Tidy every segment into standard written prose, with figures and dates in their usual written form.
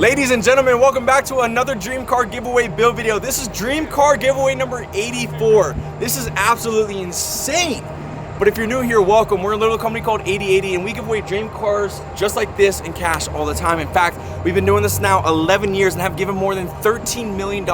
Ladies and gentlemen, welcome back to another Dream Car Giveaway build video. This is Dream Car Giveaway number 84. This is absolutely insane. But if you're new here, welcome. We're a little company called 8080 and we give away dream cars just like this in cash all the time. In fact, we've been doing this now 11 years and have given more than $13 million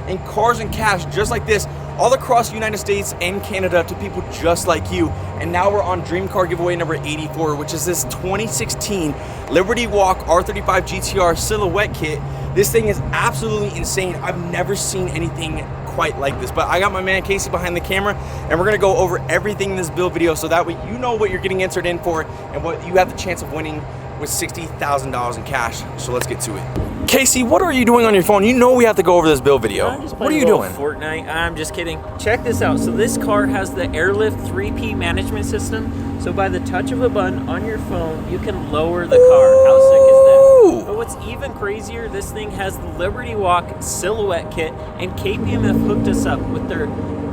in cars and cash just like this all across the United States and Canada to people just like you. And now we're on Dream Car Giveaway number 84, which is this 2016 Liberty Walk R35 GTR Silhouette Kit. This thing is absolutely insane. I've never seen anything quite like this, but I got my man Casey behind the camera and we're gonna go over everything in this build video so that way you know what you're getting entered in for and what you have the chance of winning with $60,000 in cash. So let's get to it. Casey, what are you doing on your phone? You know we have to go over this build video. What are you doing? Fortnite. I'm just kidding. Check this out. So this car has the Airlift 3P management system. So by the touch of a button on your phone, you can lower the car. How sick is that? But what's even crazier, this thing has the Liberty Walk Silhouette Kit, and KPMF hooked us up with their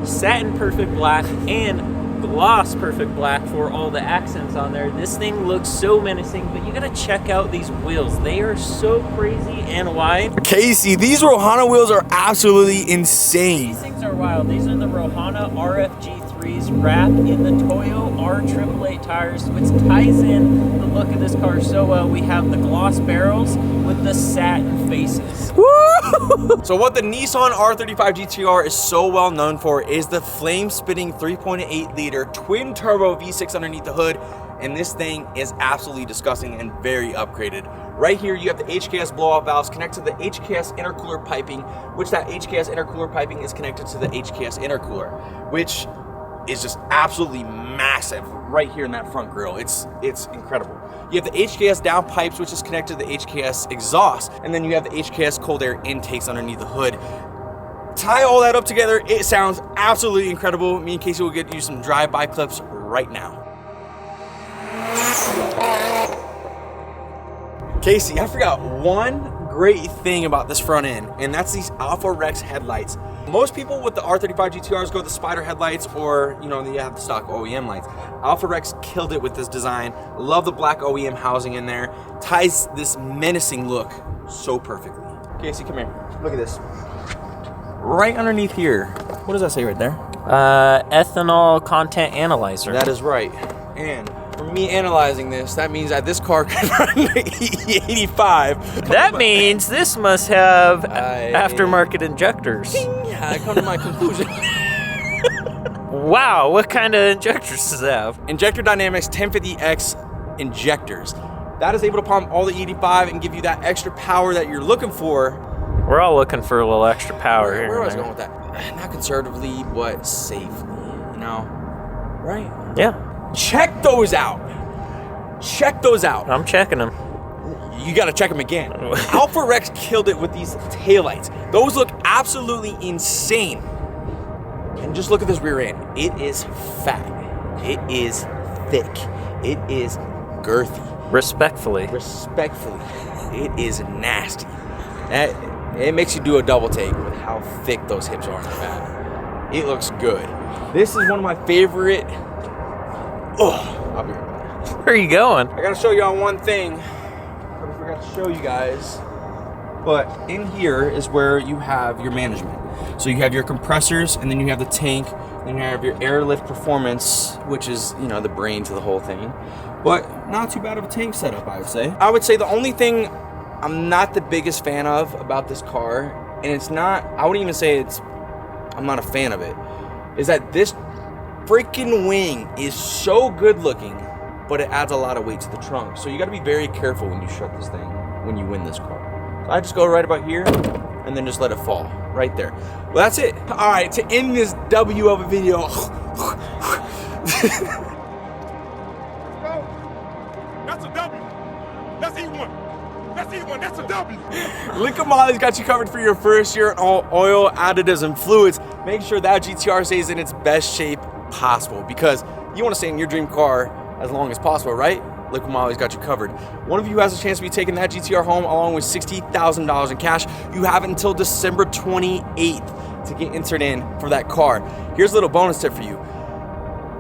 Satin Perfect Black and Gloss Perfect Black for all the accents on there. This thing looks so menacing, but you gotta check out these wheels. They are so crazy and wide. Casey, these Rohana wheels are absolutely insane. These things are wild. These are the Rohana RFG3s wrapped in the Toyo R888 tires, which ties in the look of this car so well. We have the gloss barrels with the satin faces. Woo! So what the Nissan R35 GTR is so well known for is the flame-spitting 3.8 liter twin turbo V6 underneath the hood, and this thing is absolutely disgusting and very upgraded. Right here you have the HKS blowout valves connected to the HKS intercooler piping, which that HKS intercooler piping is connected to the HKS intercooler, which is just absolutely massive right here in that front grille. It's incredible. You have the HKS Downpipes, which is connected to the HKS Exhaust, and then you have the HKS Cold Air Intakes underneath the hood. Tie all that up together, it sounds absolutely incredible. Me and Casey will get you some drive-by clips right now. Casey, I forgot one great thing about this front end, and that's these Alpha Rex headlights. Most people with the R35 GTRs go with the spider headlights, or you know, they have the stock OEM lights. Alpha Rex killed it with this design. Love the black OEM housing in there. Ties this menacing look so perfectly. Casey, come here. Look at this. Right underneath here, what does that say right there? Ethanol content analyzer. That is right. And for me analyzing this, that means that this car can run 85. That means this must have aftermarket injectors. I come to my conclusion. Wow, what kind of injectors does it have? Injector Dynamics 1050X injectors. That is able to pump all the 85 and give you that extra power that you're looking for. We're all looking for a little extra power here. Where was I going with that? Not conservatively, but safely, you know? Right? Yeah. Check those out. Check those out. I'm checking them. You gotta check them again. Alpha Rex killed it with these taillights. Those look absolutely insane. And just look at this rear end. It is fat. It is thick. It is girthy. Respectfully. Respectfully. It is nasty. It makes you do a double take with how thick those hips are in the back. It looks good. This is one of my favorite. Oh, I'll be right back. Where are you going? I gotta show y'all one thing. I forgot to show you guys. But in here is where you have your management. So you have your compressors, and then you have the tank, then you have your airlift performance, which is, you know, the brain to the whole thing. But not too bad of a tank setup, I would say. I would say the only thing I'm not the biggest fan of about this car, and it's not, I wouldn't even say I'm not a fan of it, is that this freaking wing is so good looking, but it adds a lot of weight to the trunk. So you gotta be very careful when you shut this thing, when you win this car. So I just go right about here, and then just let it fall, right there. Well, that's it. All right, to end this W of a video. That's a W. That's E1. That's E1, that's a W. Liquid Moly's got you covered for your first year on all oil, additives, and fluids. Make sure that GTR stays in its best shape possible because you want to stay in your dream car as long as possible, right? Liquid Moly's got you covered. One of you has a chance to be taking that GTR home along with $60,000 in cash. You have until December 28th to get entered in for that car. Here's a little bonus tip for you.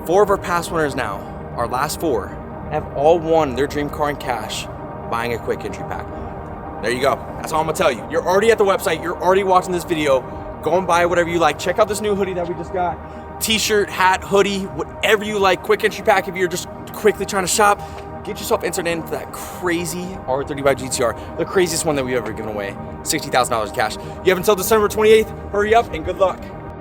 4 of our past winners now, our last 4, have all won their dream car in cash buying a quick entry pack. There you go. That's all I'm gonna tell you. You're already at the website. You're already watching this video. Go and buy whatever you like. Check out this new hoodie that we just got. T-shirt, hat, hoodie, whatever you like. Quick entry pack if you're just quickly trying to shop. Get yourself entered in for that crazy R35 GTR, the craziest one that we've ever given away. $60,000 cash. You have until December 28th. Hurry up and good luck.